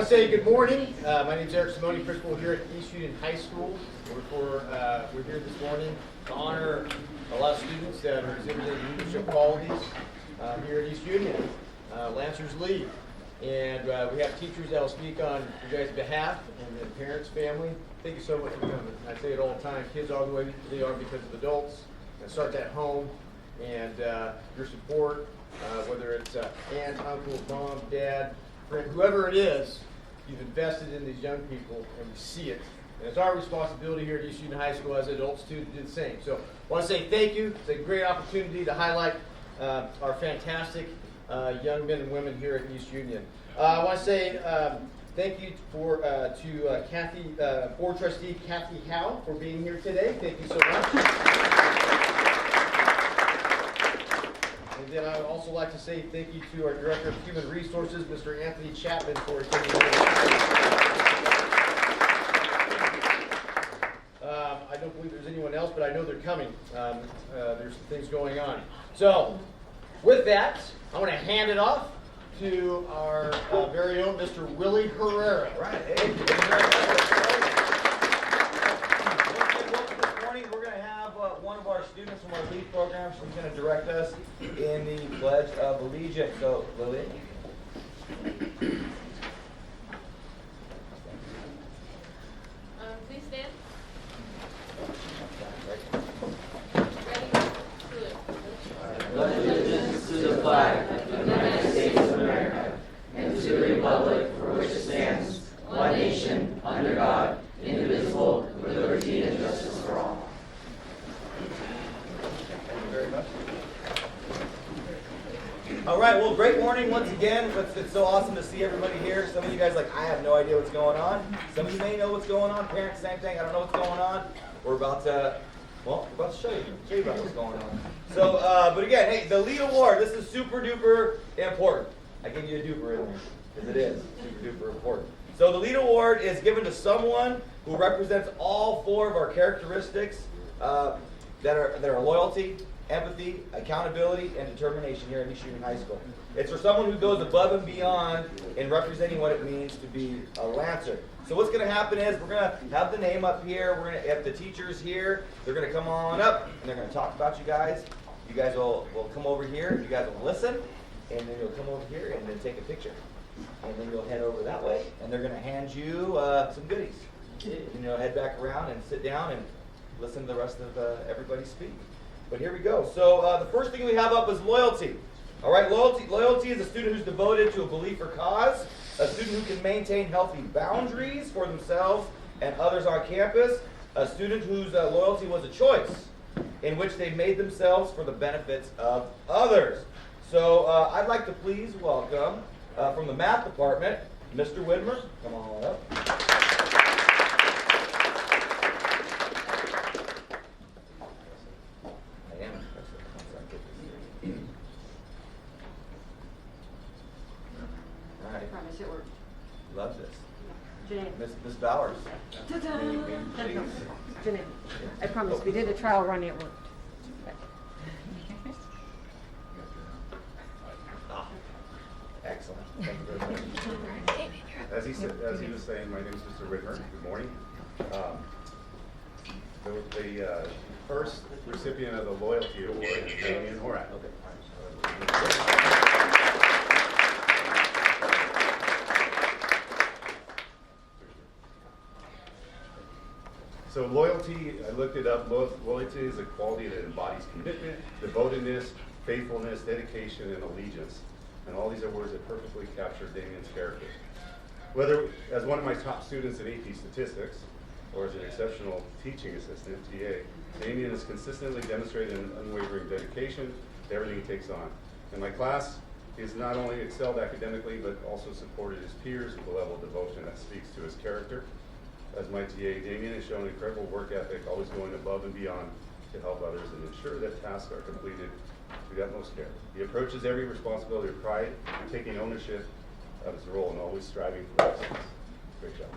want to say good morning. My name is Eric Simone, principal here at East Union High School. We're here this morning to honor a lot of students that are exhibiting leadership qualities here at East Union. Lancers lead. And we have teachers that will speak on your guys' behalf, and then parents, family. Thank you so much for coming. I say it all the time, kids are the way they are because of adults. It starts at home, and your support, whether it's aunt, uncle, mom, dad, friend, whoever it is, you've invested in these young people, and we see it. And it's our responsibility here at East Union High School as adults to do the same. So I want to say thank you. It's a great opportunity to highlight our fantastic young men and women here at East Union. I want to say thank you to Kathy, Board Trustee Kathy Howe, for being here today. Thank you so much. And then I would also like to say thank you to our Director of Human Resources, Mr. Anthony Chapman, for attending here. I don't believe there's anyone else, but I know they're coming. There's some things going on. So, with that, I'm going to hand it off to our very own Mr. Willie Herrera. All right. Hey, thank you very much. This morning we're going to have one of our students from our LEAD program. She's going to direct us in the Pledge of Allegiance. So, Lily. Please stand. Allegiance to the flag of the United States of America and to the republic for which it stands, one nation, under God, indivisible, with liberty and justice for all. Thank you very much. All right, well, great morning once again. It's so awesome to see everybody here. Some of you guys I have no idea what's going on. Some of you may know what's going on. Parents, same thing. I don't know what's going on. We're about to show you about what's going on. So, but again, hey, the LEAD Award, this is super duper important. I give you a duper in there, because it is super duper important. So the LEAD Award is given to someone who represents all four of our characteristics that are loyalty, empathy, accountability, and determination here at East Union High School. It's for someone who goes above and beyond in representing what it means to be a Lancer. So what's going to happen is we're going to have the name up here. We're going to have the teachers here. They're going to come on up, and they're going to talk about you guys. You guys will come over here. You guys will listen, and then you'll come over here and then take a picture. And then you'll head over that way, and they're going to hand you some goodies. And you'll head back around and sit down and listen to the rest of everybody speak. But here we go. So the first thing we have up is loyalty. All right, loyalty is a student who's devoted to a belief or cause, a student who can maintain healthy boundaries for themselves and others on campus, a student whose loyalty was a choice in which they made themselves for the benefits of others. So I'd like to please welcome from the math department, Mr. Widmer. Come on up. I promise it worked. Love this. Janine. Miss Bowers. Janine, I promise, we did a trial run, it worked. Excellent. Thank you very much. As he was saying, my name is Mr. Whitmer. Good morning. The first recipient of the Loyalty Award is Damien Horak. So loyalty, I looked it up. Loyalty is a quality that embodies commitment, devotedness, faithfulness, dedication, and allegiance. And all these are words that perfectly capture Damien's character. Whether as one of my top students in AP Statistics, or as an exceptional teaching assistant, TA, Damien has consistently demonstrated an unwavering dedication to everything he takes on. In my class, he has not only excelled academically, but also supported his peers with a level of devotion that speaks to his character. As my TA, Damien has shown incredible work ethic, always going above and beyond to help others and ensure that tasks are completed to the utmost care. He approaches every responsibility with pride and taking ownership of his role and always striving for excellence. Great job.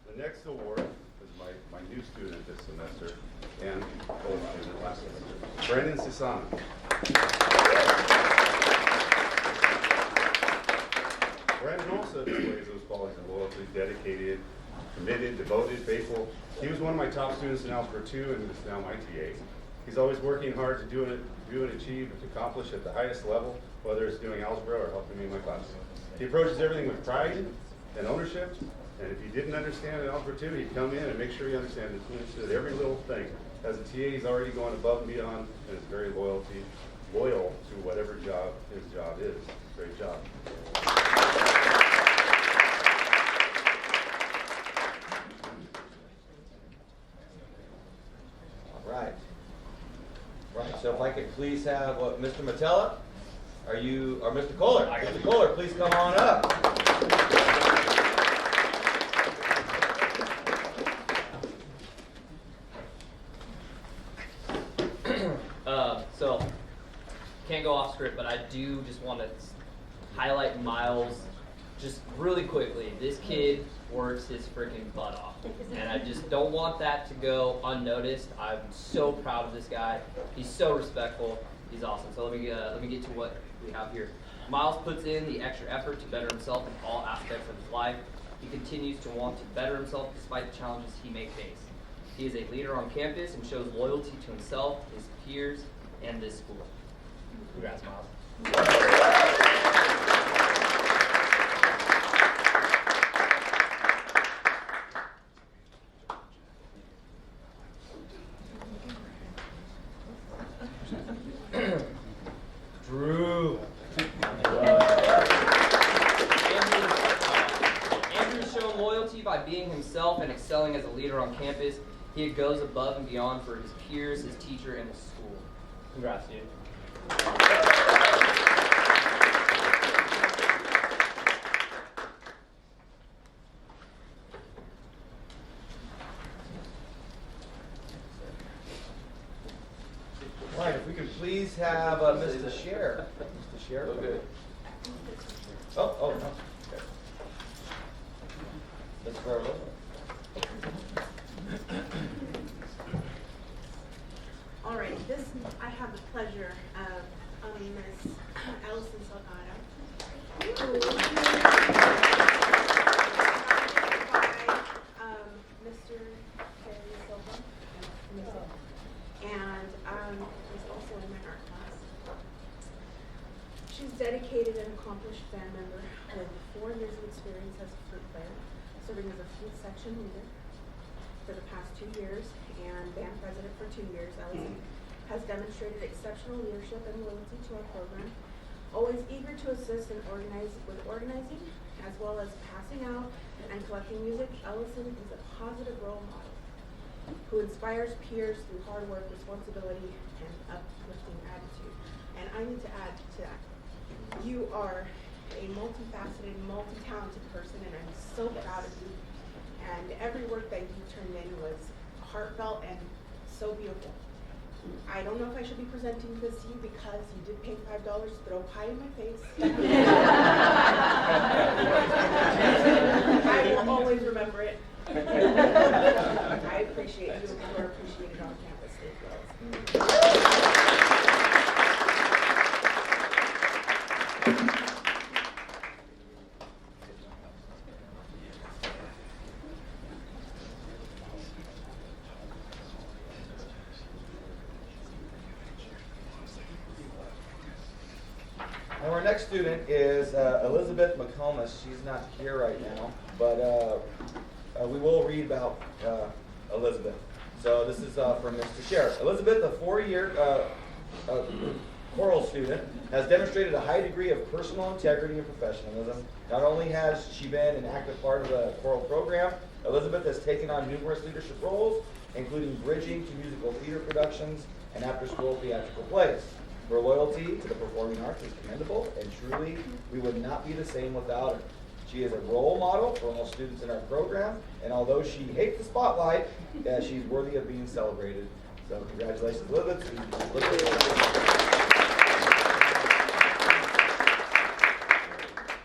The next award is my new student this semester and old student last semester, Brandon Sisson. Brandon also displays those qualities of loyalty, dedicated, committed, devoted, faithful. He was one of my top students in Algebra 2 and is now my TA. He's always working hard to do and achieve and to accomplish at the highest level, whether it's doing algebra or helping me in my class. He approaches everything with pride and ownership, and if he didn't understand in Algebra 2, he'd come in and make sure he understood every little thing. As a TA, he's already going above and beyond and is very loyal to whatever job his job is. Great job. All right. Right, so if I could please have Mr. Manteca, or Mr. Kohler? Mr. Kohler, please come on up. So, can't go off script, but I do just want to highlight Miles just really quickly. This kid works his freaking butt off, and I just don't want that to go unnoticed. I'm so proud of this guy. He's so respectful. He's awesome. So let me get to what we have here. Miles puts in the extra effort to better himself in all aspects of his life. He continues to want to better himself despite the challenges he may face. He is a leader on campus and shows loyalty to himself, his peers, and this school. Congrats, Miles. Drew. Andrew's shown loyalty by being himself and excelling as a leader on campus. He goes above and beyond for his peers, his teacher, and his school. Congrats, dude. All right, if we could please have Mr. Scher. Mr. Scher. Okay. Oh, no. Okay. Let's go over. All right, I have the pleasure of Miss Allison Salgado, by Mr. Terry Silva, and is also in my art class. She's dedicated and accomplished band member with 4 years of experience as a flute player, serving as a flute section leader for the past 2 years and band president for 2 years. Allison has demonstrated exceptional leadership and loyalty to our program, always eager to assist and organizing, as well as passing out and collecting music. Allison is a positive role model who inspires peers through hard work, responsibility, and uplifting attitude. And I need to add to that, you are a multifaceted, multi-talented person, and I'm so proud of you. And every work that you turned in was heartfelt and so beautiful. I don't know if I should be presenting this to you because you did pay $5 to throw pie in my face. I will always remember it. I appreciate you, and you are appreciated on campus. Thank you, girls. And our next student is Elizabeth McComas. She's not here right now, but we will read about Elizabeth. So this is from Mr. Sheriff. Elizabeth, a 4-year choral student, has demonstrated a high degree of personal integrity and professionalism. Not only has she been an active part of the choral program, Elizabeth has taken on numerous leadership roles, including bridging to musical theater productions and after-school theatrical plays. Her loyalty to the performing arts is commendable, and truly, we would not be the same without her. She is a role model for all students in our program, and although she hates the spotlight, she's worthy of being celebrated. So congratulations, Elizabeth.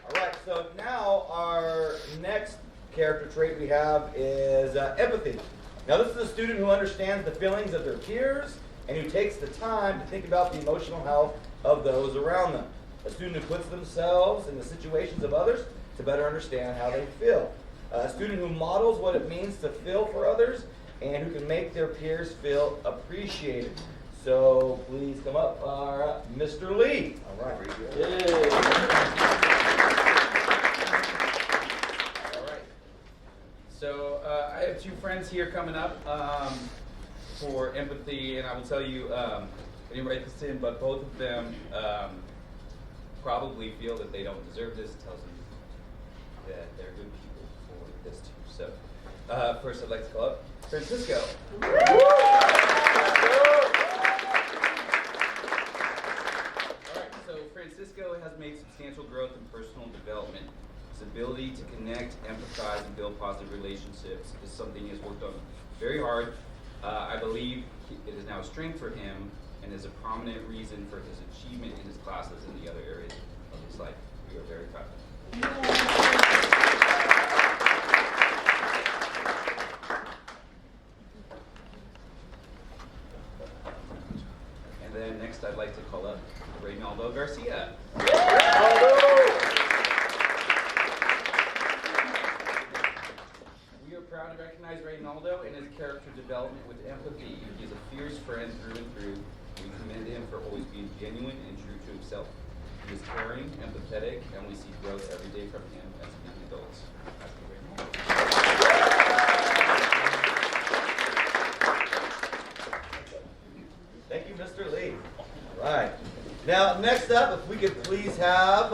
All right, so now our next character trait we have is empathy. Now this is a student who understands the feelings of their peers and who takes the time to think about the emotional health of those around them. A student who puts themselves in the situations of others to better understand how they feel. A student who models what it means to feel for others and who can make their peers feel appreciated. So please come up, Mr. Lee. All right. Yay. All right. So I have two friends here coming up for empathy, and I will tell you, I didn't write this in, but both of them probably feel that they don't deserve this. It tells them that they're good people for this too. So first I'd like to call up Francisco. Francisco has made substantial growth in personal development. His ability to connect, empathize, and build positive relationships is something he has worked on very hard. I believe it is now a strength for him and is a prominent reason for his achievement in his classes and the other areas of his life. We are very proud of him. And then next I'd like to call up Reynaldo Garcia. We are proud to recognize Reynaldo in his character development with empathy. He is a fierce friend through and through. We commend him for always being genuine and true to himself. He is caring, empathetic, and we see growth every day from him as young adults. Thank you, Mr. Lee. All right. Now, next up, if we could please have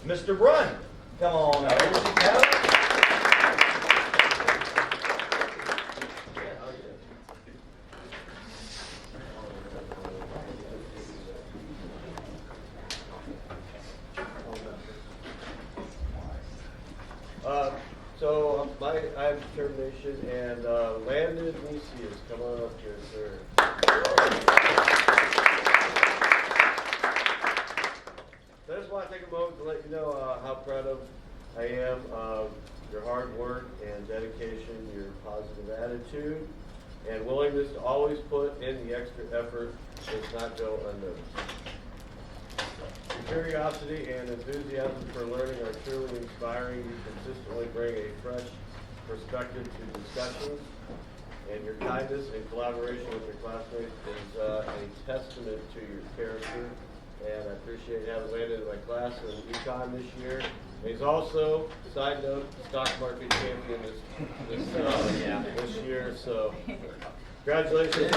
Mr. Brunn. Come on out. I have determination, and Landon Nisius, come on up here, sir. So I just want to take a moment to let you know how proud I am of your hard work and dedication, your positive attitude, and willingness to always put in the extra effort does not go unnoticed. Your curiosity and enthusiasm for learning are truly inspiring. You consistently bring a fresh perspective to discussions, and your kindness and collaboration with your classmates is a testament to your character. And I appreciate having Landon in my class in econ this year. And he's also, side note, stock market champion this year. So, congratulations.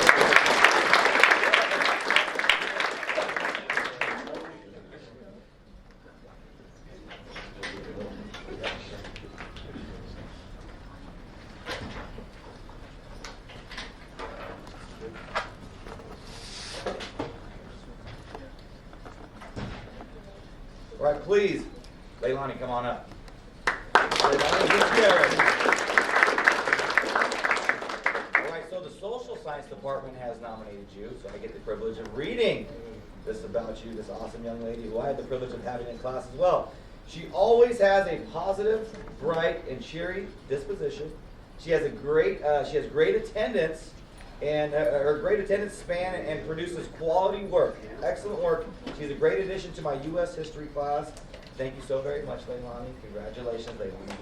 All right, please, Leilani, come on up. Leilani Gutierrez. All right, so the social science department has nominated you, so I get the privilege of reading this about you, this awesome young lady who I had the privilege of having in class as well. She always has a positive, bright, and cheery disposition. She has great attendance, and her great attendance span and produces quality work, excellent work. She's a great addition to my U.S. history class. Thank you so very much, Leilani. Congratulations, Leilani.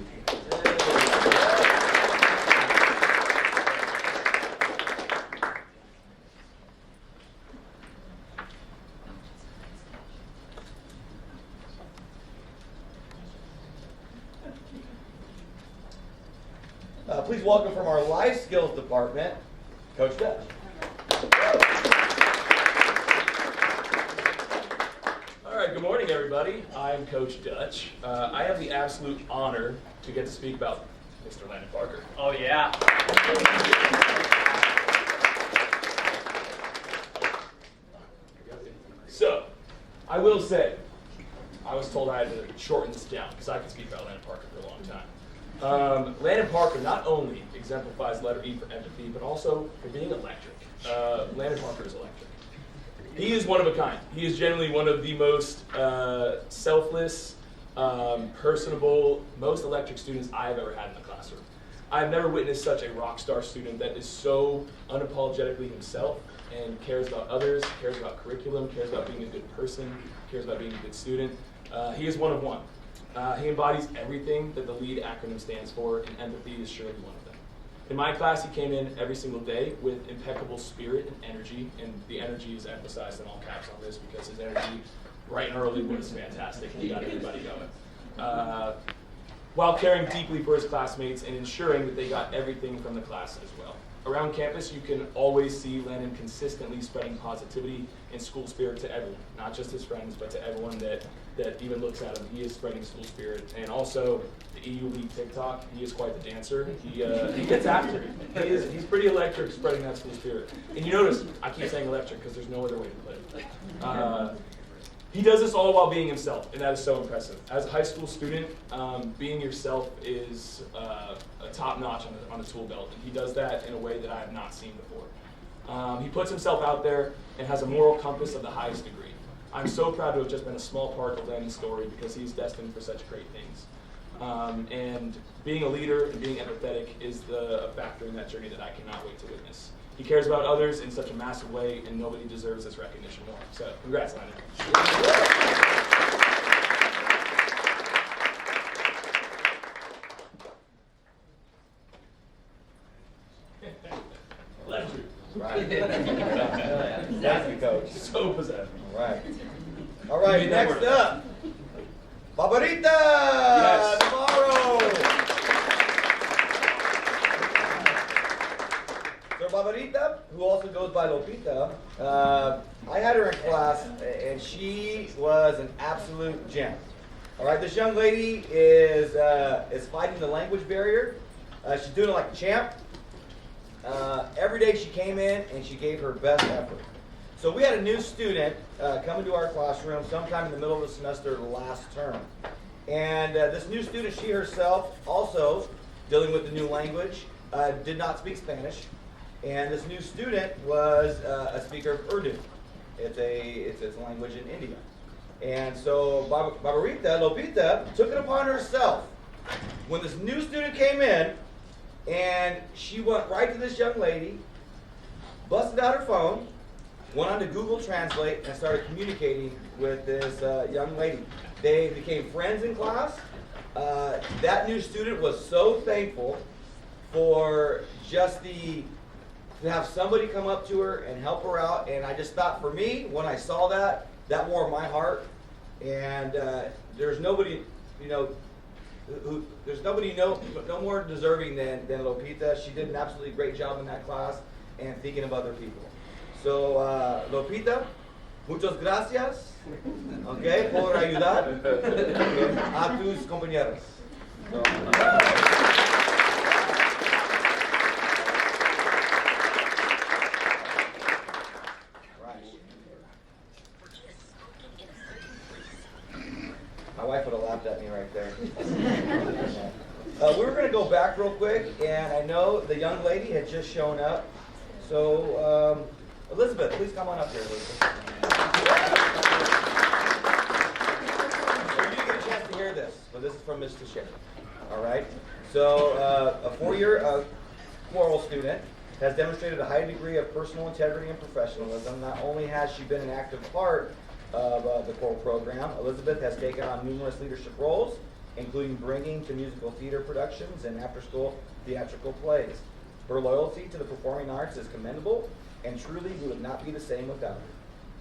Please welcome from our life skills department, Coach Dutch. All right, good morning, everybody. I'm Coach Dutch. I have the absolute honor to get to speak about Mr. Landon Parker. Oh, yeah. So, I will say, I was told I had to shorten this down because I could speak about Landon Parker for a long time. Landon Parker not only exemplifies letter E for empathy, but also for being electric. Landon Parker is electric. He is one of a kind. He is generally one of the most selfless, personable, most electric students I've ever had in the classroom. I've never witnessed such a rock star student that is so unapologetically himself and cares about others, cares about curriculum, cares about being a good person, cares about being a good student. He is one of one. He embodies everything that the LEAD acronym stands for, and empathy is surely one of them. In my class, he came in every single day with impeccable spirit and energy, and the energy is emphasized in all caps on this because his energy right and early was fantastic. He got everybody going. While caring deeply for his classmates and ensuring that they got everything from the class as well. Around campus, you can always see Landon consistently spreading positivity and school spirit to everyone, not just his friends, but to everyone that even looks at him. He is spreading school spirit. And also, the EU League TikTok, he is quite the dancer. He gets after it. He's pretty electric spreading that school spirit. And you notice, I keep saying electric because there's no other way to put it. He does this all while being himself, and that is so impressive. As a high school student, being yourself is a top notch on the tool belt, and he does that in a way that I have not seen before. He puts himself out there and has a moral compass of the highest degree. I'm so proud to have just been a small part of Landon's story because he's destined for such great things. And being a leader and being empathetic is a factor in that journey that I cannot wait to witness. He cares about others in such a massive way, and nobody deserves this recognition more. So, congrats, Landon. Electric. Right. Thank you, Coach. So possessive. Right. All right, You made that next work. up, Barbarita Yes. tomorrow. So Barbarita, who also goes by Lopita, I had her in class, and she was an absolute gem. All right, this young lady is fighting the language barrier. She's doing it like a champ. Every day she came in and she gave her best effort. So we had a new student come into our classroom sometime in the middle of the semester last term. And this new student, she herself, also dealing with the new language, did not speak Spanish. And this new student was a speaker of Urdu. It's a language in India. And so Barbarita, Lopita, took it upon herself when this new student came in, and she went right to this young lady, busted out her phone, went on to Google Translate, and started communicating with this young lady. They became friends in class. That new student was so thankful for just to have somebody come up to her and help her out. And I just thought, for me, when I saw that warmed my heart. And there's nobody, there's nobody no more deserving than Lopita. She did an absolutely great job in that class and thinking of other people. So, Lopita, muchas gracias, okay, por ayudar a tus compañeros. So, my wife would have laughed at me right there. We were going to go back real quick, and I know the young lady had just shown up. So, Elizabeth, please come on up here, Elizabeth. So you didn't get a chance to hear this, but this is from Mr. Sherry. All right? So, a four-year choral student has demonstrated a high degree of personal integrity and professionalism. Not only has she been an active part of the choral program, Elizabeth has taken on numerous leadership roles, including bringing to musical theater productions and after-school theatrical plays. Her loyalty to the performing arts is commendable, and truly we would not be the same without her.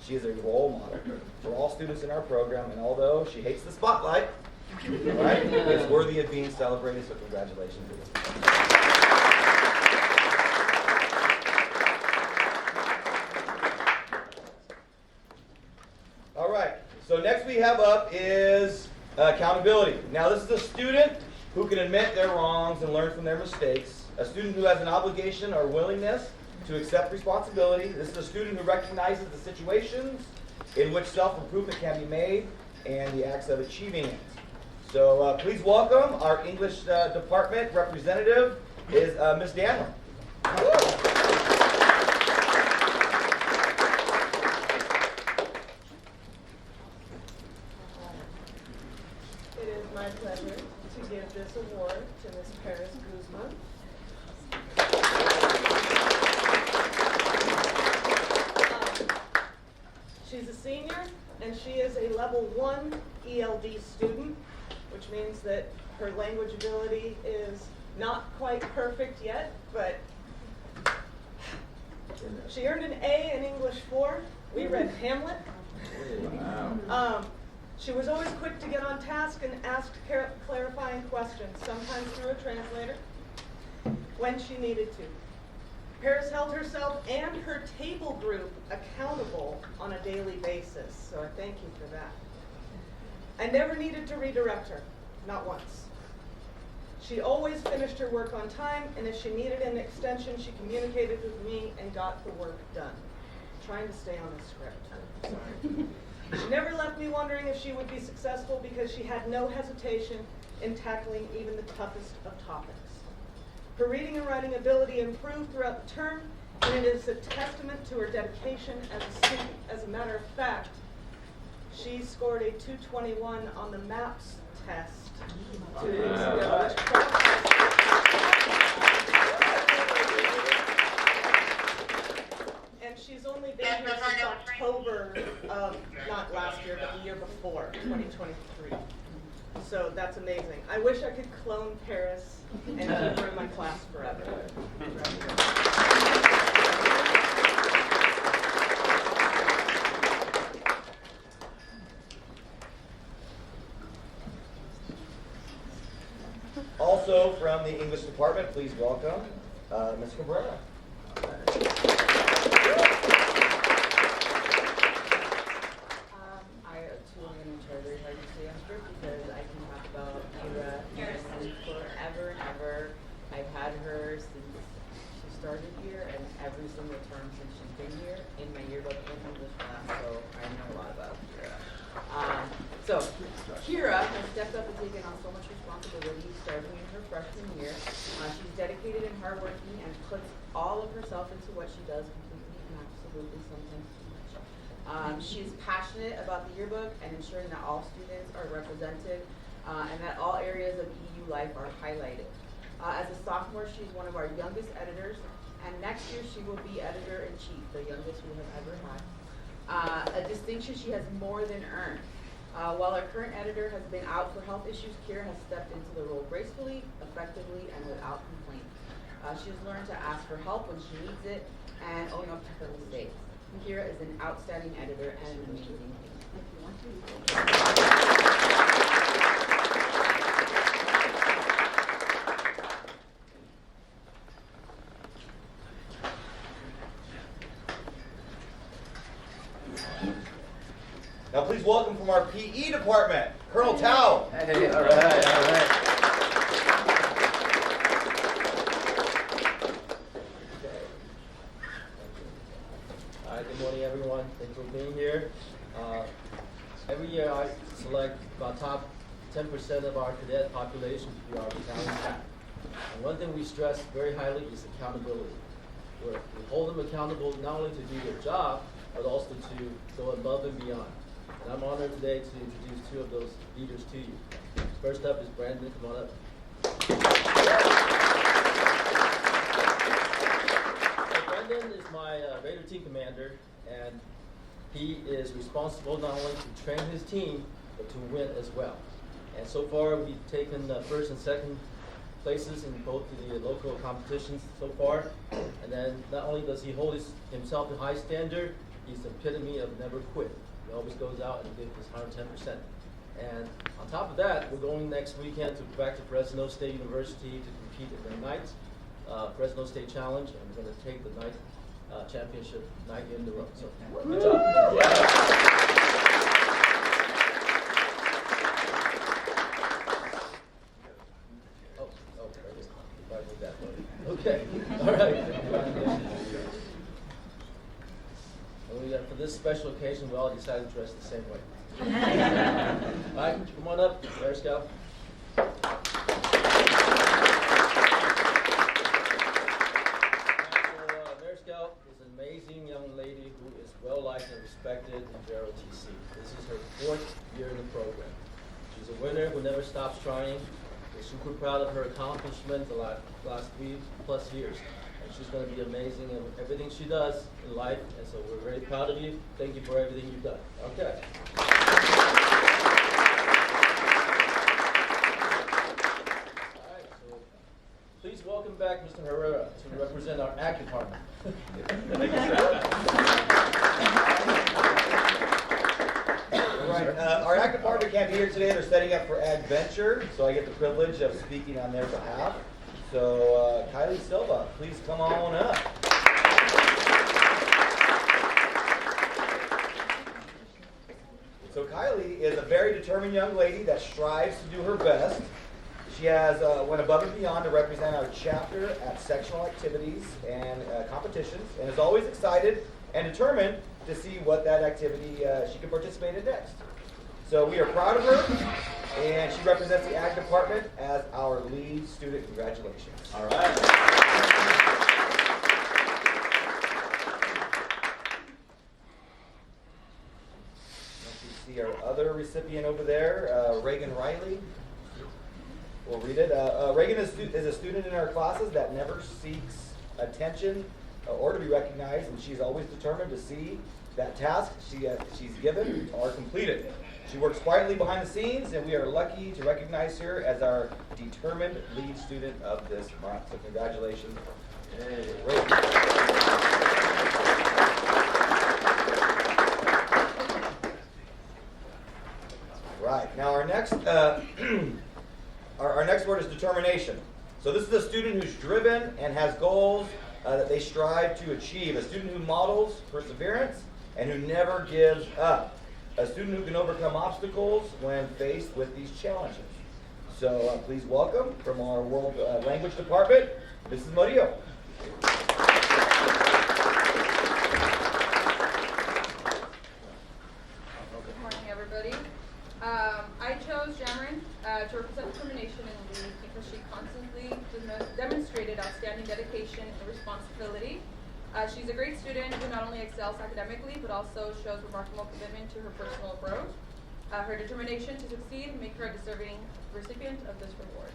She is a role model for all students in our program, and although she hates the spotlight, right, it's worthy of being celebrated, so congratulations, Elizabeth. All right, so next we have up is accountability. Now this is a student who can admit their wrongs and learn from their mistakes. A student who has an obligation or willingness to accept responsibility. This is a student who recognizes the situations in which self-improvement can be made and the acts of achieving it. So please welcome our English department representative is Ms. Danler. It is my pleasure to give this award to Ms. Paris Guzman and she is a level 1 ELD student, which means that her language ability is not quite perfect yet, but she earned an A in English 4. We read Hamlet. She was always quick to get on task and ask clarifying questions, sometimes through a translator, when she needed to. Paris held herself and her table group accountable on a daily basis, so I thank you for that. I never needed to redirect her, not once. She always finished her work on time, and if she needed an extension, she communicated with me and got the work done. I'm trying to stay on the script. Sorry. She never left me wondering if she would be successful because she had no hesitation in tackling even the toughest of topics. Her reading and writing ability improved throughout the term, and it is a testament to her dedication as a student. As a matter of fact, she scored a 221 on the MAPS test 2 weeks ago, which and she's only been here since October of, not last year, but the year before, 2023. So that's amazing. I wish I could clone Paris and keep her in my class forever. Also from the English department, please welcome Ms. Cabrera. I too am going to try very hard to stay on script because I can talk about Kira forever and ever. I've had her since she started here and every single term since she's been here in my yearbook and English class, so I know a lot about Kira. So Kira has stepped up and taken on so much responsibility starting in her freshman year. She's dedicated and hardworking and puts all of herself into what she does completely and absolutely, sometimes too much. She's passionate about the yearbook and ensuring that all students are represented and that all areas of EU life are highlighted. As a sophomore, she's one of our youngest editors, and next year she will be editor-in-chief, the youngest we have ever had. A distinction she has more than earned. While our current editor has been out for health issues, Kira has stepped into the role gracefully, effectively, and without complaint. She has learned to ask for help when she needs it and own up to her mistakes. Kira is an outstanding editor and an amazing human. Now please welcome from our PE department, Colonel Tao. Hey, all right. Hi, good morning everyone. Thanks for being here. Every year I select about top 10% of our cadet population to be our battalion captain. And one thing we stress very highly is accountability. We hold them accountable not only to do their job, but also to go above and beyond. And I'm honored today to introduce two of those leaders to you. First up is Brandon. Come on up. So Brandon is my Raider team commander, and he is responsible not only to train his team, but to win as well. And so far, we've taken first and second places in both the local competitions so far. And then not only does he hold himself to high standard, he's the epitome of never quit. He always goes out and gives his 110%. And on top of that, we're going next weekend back to Fresno State University to compete in the night Fresno State Challenge, and we're going to take the night championship 9 in a row. So good job. Okay, all right. For this special occasion, we all decided to dress the same way. All right, come on up, Air Scout. Air Scout is an amazing young lady who is well liked and respected in JROTC. This is her 4th year in the program. She's a winner who never stops trying. We're super proud of her accomplishment the last 3+ years. and she's going to be amazing in everything she does in life, and so we're very proud of you. Thank you for everything you've done. Okay. All right, so please welcome back Mr. Herrera to represent our ag department. Thank you, sir. All right, our ag department can't be here today. They're setting up for Ag Venture, so I get the privilege of speaking on their behalf. So, Kylie Silva, please come on up. So Kylie is a very determined young lady that strives to do her best. She has went above and beyond to represent our chapter at sectional activities and competitions, and is always excited and determined to see what that activity she can participate in next. So we are proud of her, and she represents the Ag Department as our lead student. Congratulations. All right. You see our other recipient over there, Reagan Riley. We'll read it. Reagan is a student in our classes that never seeks attention or to be recognized, and she's always determined to see that task she's given are completed. She works quietly behind the scenes, and we are lucky to recognize her as our determined lead student of this month. So congratulations. Reagan. Right. Now our next our next word is determination. So this is a student who's driven and has goals that they strive to achieve. A student who models perseverance and who never gives up. A student who can overcome obstacles when faced with these challenges. So please welcome from our World Language Department, Mrs. Murillo. Good morning, everybody. I chose Jamarin to represent determination and lead because she constantly demonstrated outstanding dedication and responsibility. She's a great student who not only excels academically, but also shows remarkable commitment to her personal growth. Her determination to succeed make her a deserving recipient of this reward.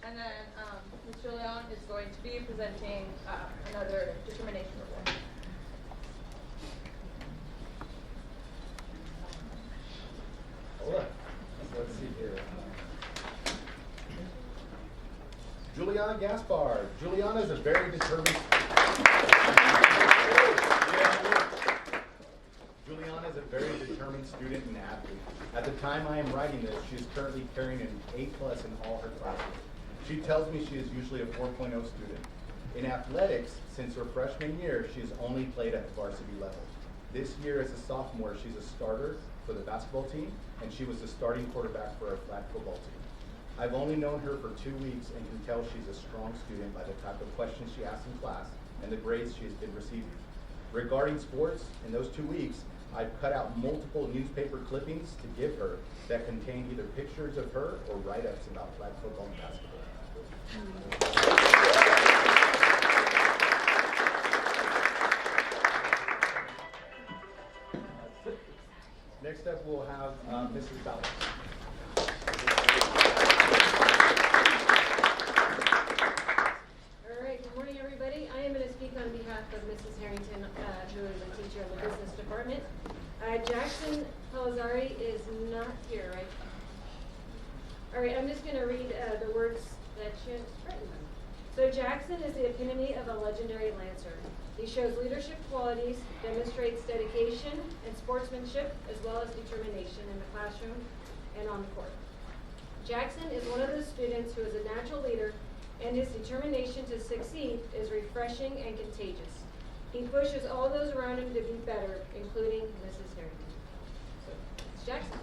And then Ms. Julian is going to be presenting another determination reward. Let's see here. Juliana Gaspar. Juliana is a very determined. Juliana is a very determined student and athlete. At the time I am writing this, she is currently carrying an A+ in all her classes. She tells me she is usually a 4.0 student. In athletics, since her freshman year, she has only played at the varsity level. This year, as a sophomore, she's a starter for the basketball team, and she was the starting quarterback for our flag football team. I've only known her for 2 weeks and can tell she's a strong student by the type of questions she asks in class and the grades she has been receiving. Regarding sports, in those 2 weeks, I've cut out multiple newspaper clippings to give her that contain either pictures of her or write-ups about flag football and basketball. Next up, we'll have Mrs. Ballard. All right, good morning, everybody. I am going to speak on behalf of Mrs. Harrington, who is a teacher in the business department. Jackson Palazzari is not here, right? All right, I'm just going to read the words that she has written. So Jackson is the epitome of a legendary Lancer. He shows leadership qualities, demonstrates dedication and sportsmanship, as well as determination in the classroom and on the court. Jackson is one of those students who is a natural leader, and his determination to succeed is refreshing and contagious. He pushes all those around him to be better, including Mrs. Harrington. So, it's Jackson.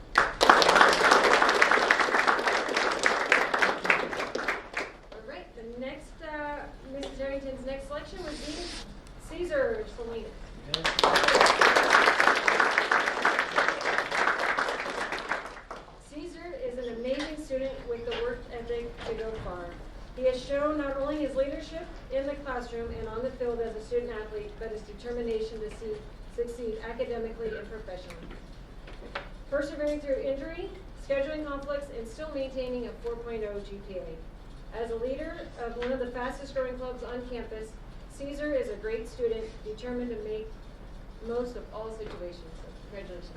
All right, the next, Mrs. Harrington's next selection would be Caesar Salinas. Caesar is an amazing student with the work ethic to go far. He has shown not only his leadership in the classroom and on the field as a student athlete, but his determination to succeed academically and professionally. Persevering through injury, scheduling conflicts, and still maintaining a 4.0 GPA. As a leader of one of the fastest growing clubs on campus, Caesar is a great student, determined to make most of all situations. So congratulations.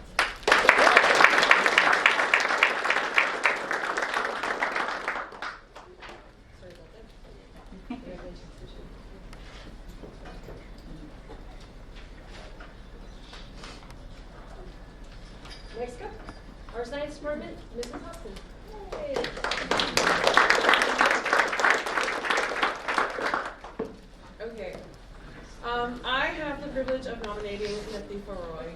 Sorry about that. Congratulations. Next up, our science department, Mrs. Hudson. Yay. Okay. I have the privilege of nominating Manteca Roy.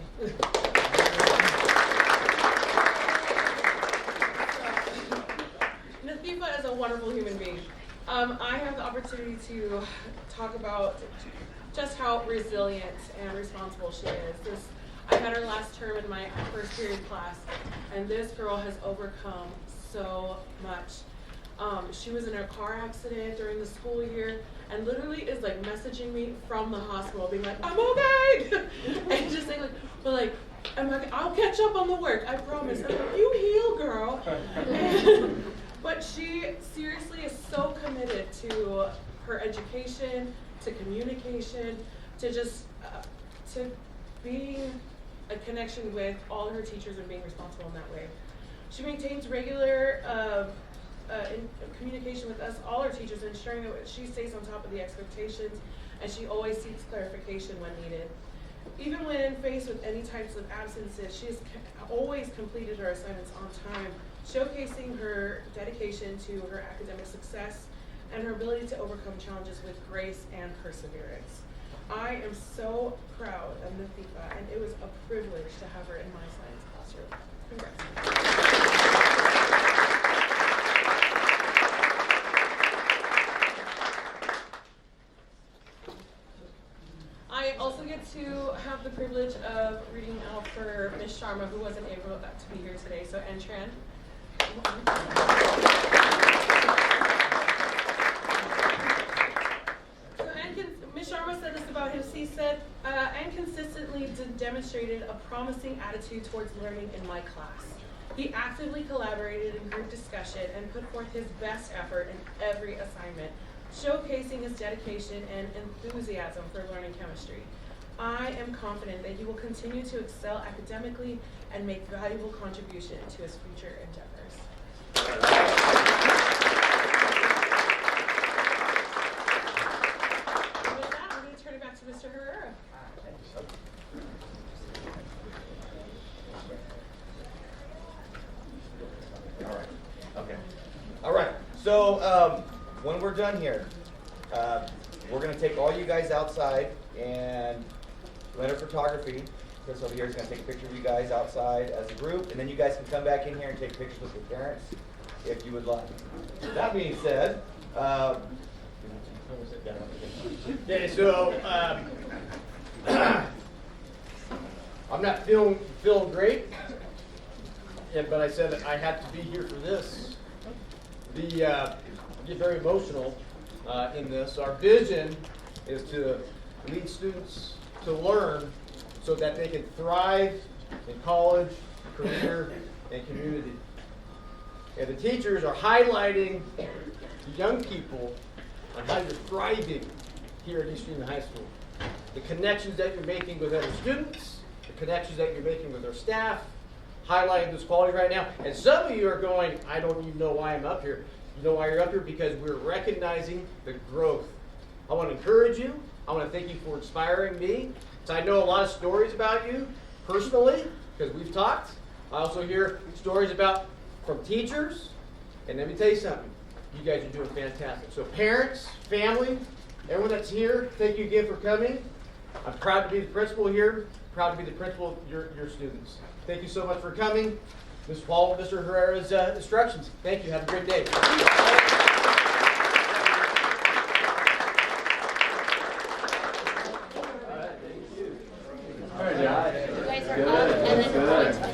Manteca is a wonderful human being. I have the opportunity to talk about just how resilient and responsible she is. I had her last term in my first period class, and this girl has overcome so much. She was in a car accident during the school year, and literally is like messaging me from the hospital, being like, "I'm okay," and just saying like, I'm like, "I'll catch up on the work, I promise." I'm like, "You heal, girl." But she seriously is so committed to her education, to communication, to just to being a connection with all her teachers and being responsible in that way. She maintains regular in communication with us, all our teachers, ensuring that she stays on top of the expectations, and she always seeks clarification when needed. Even when faced with any types of absences, she has always completed her assignments on time, showcasing her dedication to her academic success and her ability to overcome challenges with grace and perseverance. I am so proud of Manteca, and it was a privilege to have her in my science classroom. Congrats. I also get to have the privilege of reading out for Ms. Sharma, who wasn't able to be here today. So, Antran. Ms. Sharma said this about him. She said, and consistently demonstrated a promising attitude towards learning in my class. He actively collaborated in group discussion and put forth his best effort in every assignment, showcasing his dedication and enthusiasm for learning chemistry. I am confident that he will continue to excel academically and make valuable contribution to his future endeavors. And with that, I'm going to turn it back to Mr. Herrera. All right. So when we're done here, we're going to take all you guys outside, and Leonard Photography, Chris over here, is going to take a picture of you guys outside as a group, and then you guys can come back in here and take pictures with your parents if you would like. That being said, Okay, so I'm not feeling great, but I said that I had to be here for this. I get very emotional in this. Our vision is to lead students to learn so that they can thrive in college, career, and community. And the teachers are highlighting the young people on how you're thriving here at East Union High School. The connections that you're making with other students, the connections that you're making with our staff, highlighting this quality right now. And some of you are going, I don't even know why I'm up here. You know why you're up here? Because we're recognizing the growth. I want to encourage you. I want to thank you for inspiring me. So I know a lot of stories about you personally, because we've talked. I also hear stories from teachers. And let me tell you something. You guys are doing fantastic. So parents, family, everyone that's here, thank you again for coming. I'm proud to be the principal here. Proud to be the principal of your students. Thank you so much for coming. Ms. Paul, Mr. Herrera's instructions. Thank you. Have a great day. All right, You guys are up and then we're going to the